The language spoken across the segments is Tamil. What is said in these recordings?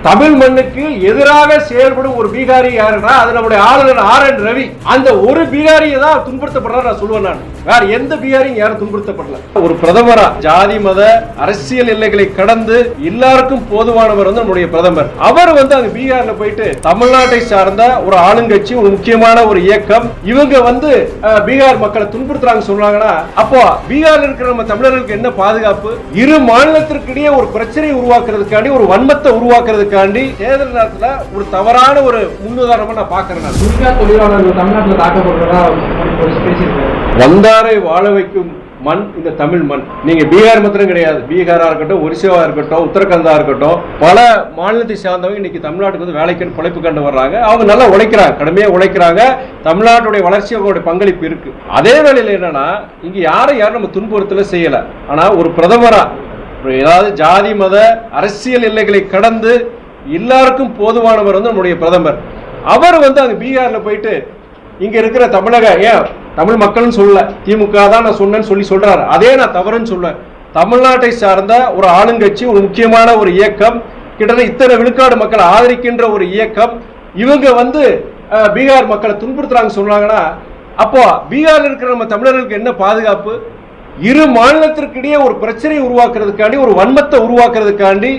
தமிழ் மண்ணுக்கு எதிராக செயல்படும் ஒரு பீகாரி யாருன்னா அது நம்முடைய ஆளுநர் RN ரவி. அந்த ஒரு பீகாரியை தான் துன்புறுத்தப்படுறாரு நான் சொல்லுவேன். நான் வேற எந்த பீகாரியும் யாரும் துன்புறுத்தப்படல. ஒரு பிரதமரா ஜாதி மத அரசியல் எல்லைகளை கடந்து எல்லாருக்கும் போதுவானவர் வந்து நம்முடைய பிரதமர். அவர் வந்து அங்க பீகார்ல போயிட்டு தமிழ்நாட்டை சார்ந்த ஒரு ஆளுங்கட்சி, ஒரு முக்கியமான ஒரு இயக்கம், இவங்க வந்து பீகார் மக்களை துன்புறுத்துறாங்க சொல்றாங்கன்னா, அப்போ பீகார்ல இருக்கிற நம்ம தமிழர்களுக்கு என்ன பாதுகாப்பு? இரு மாநிலத்திற்கு இடையே ஒரு பிரச்சனை உருவாக்குறதுக்காண்டி, ஒரு வன்மத்தை உருவாக்குறதுக்காண்டி தேர்தல் நேரத்துல ஒரு தவறான ஒரு முன்னுதாரணமா நான் பாக்குறேன். தொழிலாளர்கள் தமிழ்நாட்டில் தாக்கப்படுறதா வந்தாரை வாழ வைக்கும் மண் இந்த தமிழ் மண். நீங்க பீகார் மாத்திரம் கிடையாது, பீகாரா இருக்கட்டும், ஒரிசாவா இருக்கட்டும், உத்தரகாண்டா இருக்கட்டும், பல மாநிலத்தை சார்ந்தவங்க இன்னைக்கு தமிழ்நாட்டுக்கு வந்து வேலைக்கு பிழைப்பு கண்டு வர்றாங்க. அவங்க நல்லா உழைக்கிறாங்க, கடுமையா உழைக்கிறாங்க. தமிழ்நாட்டுடைய வளர்ச்சி அவங்களுடைய பங்களிப்பு இருக்கு. அதே வேளையில் என்னன்னா, இங்க யாரும் நம்ம துன்புறுத்தல செய்யல. ஆனா ஒரு பிரதமரா, ஏதாவது ஜாதி மத அரசியல் எல்லைகளை கடந்து எல்லாருக்கும் போதுவானவர் வந்து நம்முடைய பிரதமர். அவர் வந்து அங்க பீகார்ல போயிட்டு இங்க இருக்கிற தமிழக, ஏன் தமிழ் மக்கள்னு சொல்ல, திமுக தான் நான் சொன்னேன்னு சொல்றாரு. அதே நான் தவறுன்னு சொல்லுவேன். தமிழ்நாட்டை சார்ந்த ஒரு ஆளுங்கட்சி, ஒரு முக்கியமான ஒரு இயக்கம், கிட்டத்தட்ட இத்தனை விழுக்காடு மக்கள் ஆதரிக்கின்ற ஒரு இயக்கம், இவங்க வந்து பீகார் மக்களை துன்புறுத்துறாங்க சொல்றாங்கன்னா, அப்போ பீகார்ல இருக்கிற நம்ம தமிழர்களுக்கு என்ன பாதுகாப்பு? இரு மாநிலத்திற்கு இடையே ஒரு பிரச்சனை உருவாக்குறதுக்காண்டி, ஒரு வன்மத்தை உருவாக்குறதுக்காண்டி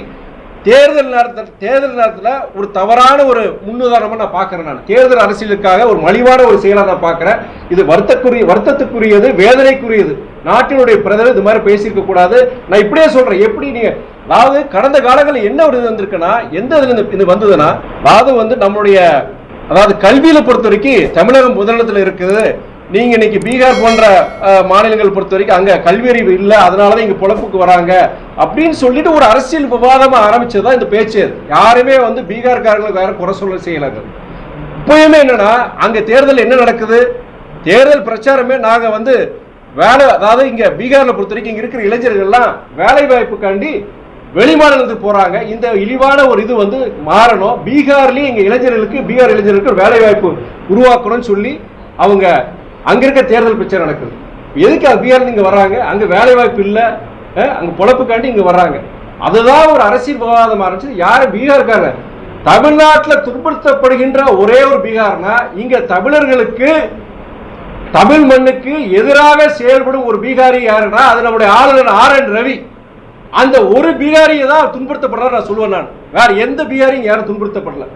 தேர்தல் நேரத்தில் ஒரு தவறான ஒரு முன்னுதாரணமா நான் பார்க்கிறேன். நான் தேர்தல் அரசியலுக்காக ஒரு மலிவான ஒரு செயலா நான் பார்க்கிறேன். இது வருத்தத்துக்குரியது, வேதனைக்குரியது. நாட்டினுடைய பிரதமர் இது மாதிரி பேசியிருக்க கூடாது. நான் இப்படியே சொல்றேன். எப்படி நீங்க, அதாவது கடந்த காலங்களில் என்ன ஒரு இது வந்திருக்குன்னா, எந்த இதுல இது வந்ததுன்னா, அதாவது வந்து நம்மளுடைய, அதாவது கல்வியில பொறுத்த வரைக்கும் தமிழகம் முதலிடத்தில் இருக்குது. நீங்க இன்னைக்கு பீகார் போன்ற மாநிலங்கள் பொறுத்த வரைக்கும் அங்க கல்வி அறிவு இல்லை, அதனாலதான் இங்க பொழப்புக்கு வராங்க அப்படின்னு சொல்லிட்டு ஒரு அரசியல் விவாதமா ஆரம்பிச்சதுதான் இந்த பேச்சு. யாருமே வந்து பீகார்காரங்களுக்கு வேற குறை சொல்ல செய்யலாங்க. இப்பயுமே என்னன்னா, அங்க தேர்தல் என்ன நடக்குது, தேர்தல் பிரச்சாரமே நாங்க வந்து வேலை, அதாவது இங்க பீகார்ல பொறுத்த வரைக்கும் இங்க இருக்கிற இளைஞர்கள்லாம் வேலை வாய்ப்புக்காண்டி வெளி மாநிலத்துக்கு போறாங்க. இந்த இழிவான ஒரு இது வந்து மாறணும். பீகார்லயும் எங்க இளைஞர்களுக்கு, பீகார் இளைஞர்களுக்கு வேலை வாய்ப்பு உருவாக்கணும்னு சொல்லி அவங்க அங்க இருக்க தேர்தல் பிரச்சாரம் நடக்குது. எதுக்கு பீகார்ல இங்க வர்றாங்க? அங்க வேலை வாய்ப்பு இல்ல, அங்க பொழப்புக்காண்டி இங்க வர்றாங்க. அதுதான் ஒரு அரசியல் விவாதம் ஆரம்பிச்சு. யாரு பீகார்காரங்க? தமிழ்நாட்டில் துன்புறுத்தப்படுகின்ற ஒரே ஒரு பீகார்னா, இங்க தமிழர்களுக்கு, தமிழ் மண்ணுக்கு எதிராக செயல்படும் ஒரு பீகாரி யாருன்னா அது நம்முடைய ஆளுநர் RN ரவி. அந்த ஒரு பீகாரியை தான் துன்புறுத்தப்படுறாரு நான் சொல்லுவேன். நான் வேற எந்த பீகாரியும் யாரும் துன்புறுத்தப்படல.